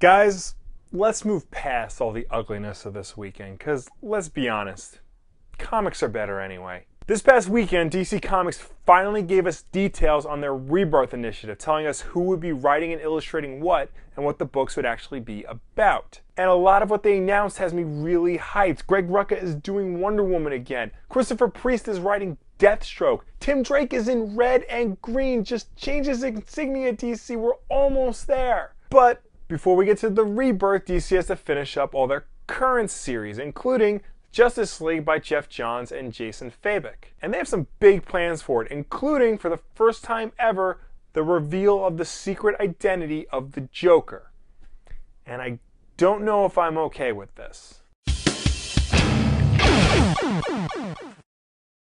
Guys, let's move past all the ugliness of this weekend, because let's be honest, comics are better anyway. This past weekend, DC Comics finally gave us details on their Rebirth initiative, telling us who would be writing and illustrating what, and what the books would actually be about. And a lot of what they announced has me really hyped. Greg Rucka is doing Wonder Woman again. Christopher Priest is writing Deathstroke. Tim Drake is in red and green. Just change his insignia, DC. We're almost there. But before we get to the Rebirth, DC has to finish up all their current series, including Justice League by Geoff Johns and Jason Fabok. And they have some big plans for it, including, for the first time ever, the reveal of the secret identity of the Joker. And I don't know if I'm okay with this.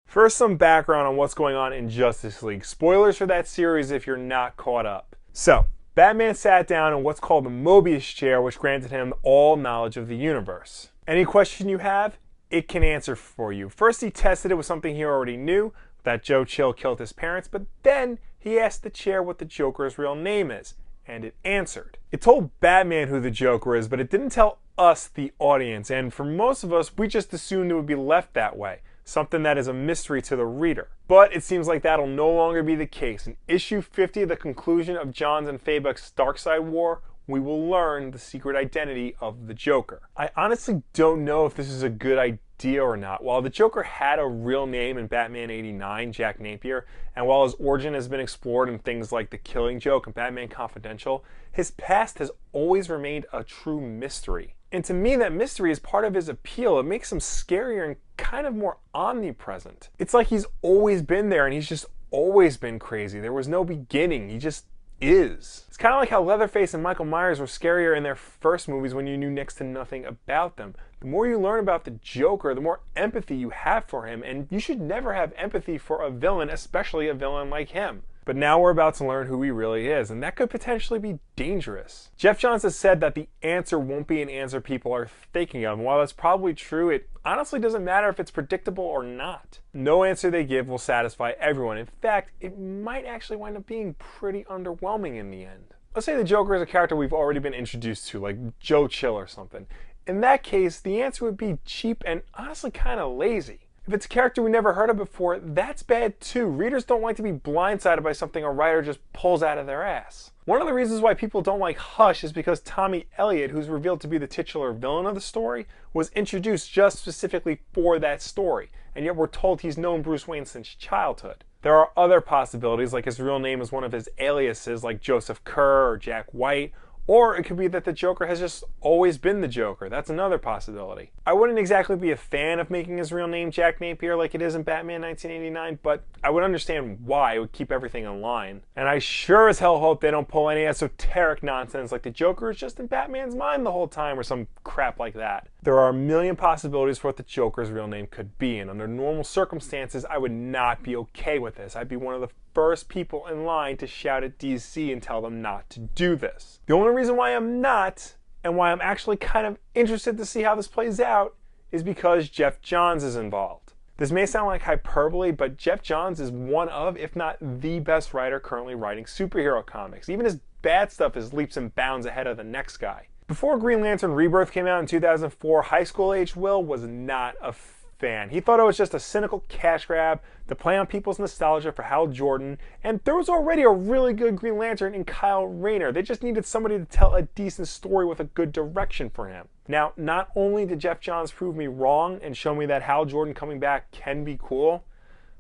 First, some background on what's going on in Justice League. Spoilers for that series if you're not caught up. So, Batman sat down in what's called the Mobius chair, which granted him all knowledge of the universe. Any question you have, it can answer for you. First, he tested it with something he already knew, that Joe Chill killed his parents, but then he asked the chair what the Joker's real name is, and it answered. It told Batman who the Joker is, but it didn't tell us, the audience, and for most of us, we just assumed it would be left that way. Something that is a mystery to the reader. But it seems like that'll no longer be the case. In issue 50, at the conclusion of Johns and Fabok's Darkseid War, we will learn the secret identity of the Joker. I honestly don't know if this is a good idea or not. While the Joker had a real name in Batman '89, Jack Napier, and while his origin has been explored in things like The Killing Joke and Batman Confidential, his past has always remained a true mystery. And to me, that mystery is part of his appeal. It makes him scarier and kind of more omnipresent. It's like he's always been there and he's just always been crazy. There was no beginning. He just is. It's kind of like how Leatherface and Michael Myers were scarier in their first movies when you knew next to nothing about them. The more you learn about the Joker, the more empathy you have for him, and you should never have empathy for a villain, especially a villain like him. But now we're about to learn who he really is, and that could potentially be dangerous. Geoff Johns has said that the answer won't be an answer people are thinking of, and while that's probably true, it honestly doesn't matter if it's predictable or not. No answer they give will satisfy everyone. In fact, it might actually wind up being pretty underwhelming in the end. Let's say the Joker is a character we've already been introduced to, like Joe Chill or something. In that case, the answer would be cheap and honestly kind of lazy. If it's a character we never heard of before, that's bad too. Readers don't like to be blindsided by something a writer just pulls out of their ass. One of the reasons why people don't like Hush is because Tommy Elliott, who's revealed to be the titular villain of the story, was introduced just specifically for that story, and yet we're told he's known Bruce Wayne since childhood. There are other possibilities, like his real name is one of his aliases, like Joseph Kerr or Jack White, or it could be that the Joker has just always been the Joker. That's another possibility. I wouldn't exactly be a fan of making his real name Jack Napier like it is in Batman 1989, but I would understand why. It would keep everything in line. And I sure as hell hope they don't pull any esoteric nonsense like the Joker is just in Batman's mind the whole time or some crap like that. There are a million possibilities for what the Joker's real name could be, and under normal circumstances, I would not be okay with this. I'd be one of the first people in line to shout at DC and tell them not to do this. The only reason why I'm not, and why I'm actually kind of interested to see how this plays out, is because Geoff Johns is involved. This may sound like hyperbole, but Geoff Johns is one of, if not the best writer currently writing superhero comics. Even his bad stuff is leaps and bounds ahead of the next guy. Before Green Lantern Rebirth came out in 2004, high school-aged Will was not a fan. He thought it was just a cynical cash grab to play on people's nostalgia for Hal Jordan, and there was already a really good Green Lantern in Kyle Rayner. They just needed somebody to tell a decent story with a good direction for him. Now, not only did Geoff Johns prove me wrong and show me that Hal Jordan coming back can be cool,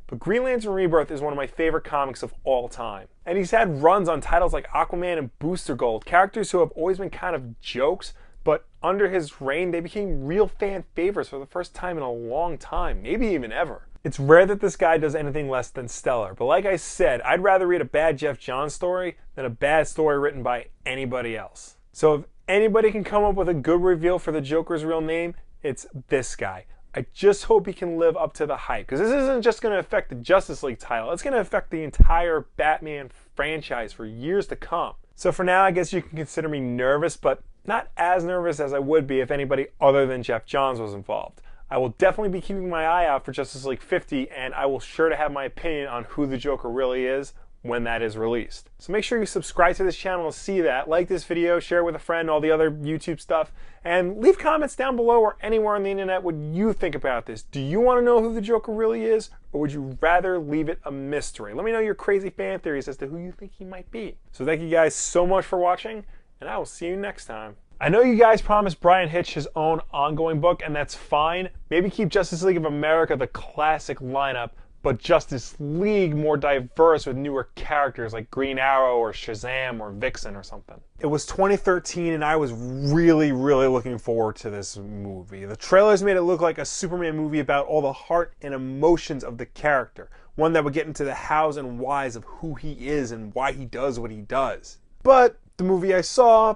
but Green Lantern Rebirth is one of my favorite comics of all time. And he's had runs on titles like Aquaman and Booster Gold, characters who have always been kind of jokes, but under his reign, they became real fan favorites for the first time in a long time, maybe even ever. It's rare that this guy does anything less than stellar, but like I said, I'd rather read a bad Geoff Johns story than a bad story written by anybody else. So if anybody can come up with a good reveal for the Joker's real name, it's this guy. I just hope he can live up to the hype, because this isn't just going to affect the Justice League title, it's going to affect the entire Batman franchise for years to come. So for now, I guess you can consider me nervous, but not as nervous as I would be if anybody other than Geoff Johns was involved. I will definitely be keeping my eye out for Justice League 50, and I will sure to have my opinion on who the Joker really is when that is released. So make sure you subscribe to this channel to see that, like this video, share it with a friend, all the other YouTube stuff, and leave comments down below or anywhere on the internet what you think about this. Do you want to know who the Joker really is, or would you rather leave it a mystery? Let me know your crazy fan theories as to who you think he might be. So thank you guys so much for watching, and I will see you next time. I know you guys promised Brian Hitch his own ongoing book, and that's fine. Maybe keep Justice League of America the classic lineup, but Justice League more diverse with newer characters like Green Arrow or Shazam or Vixen or something. It was 2013 and I was really looking forward to this movie. The trailers made it look like a Superman movie about all the heart and emotions of the character. One that would get into the hows and whys of who he is and why he does what he does. But the movie I saw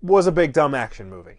was a big dumb action movie.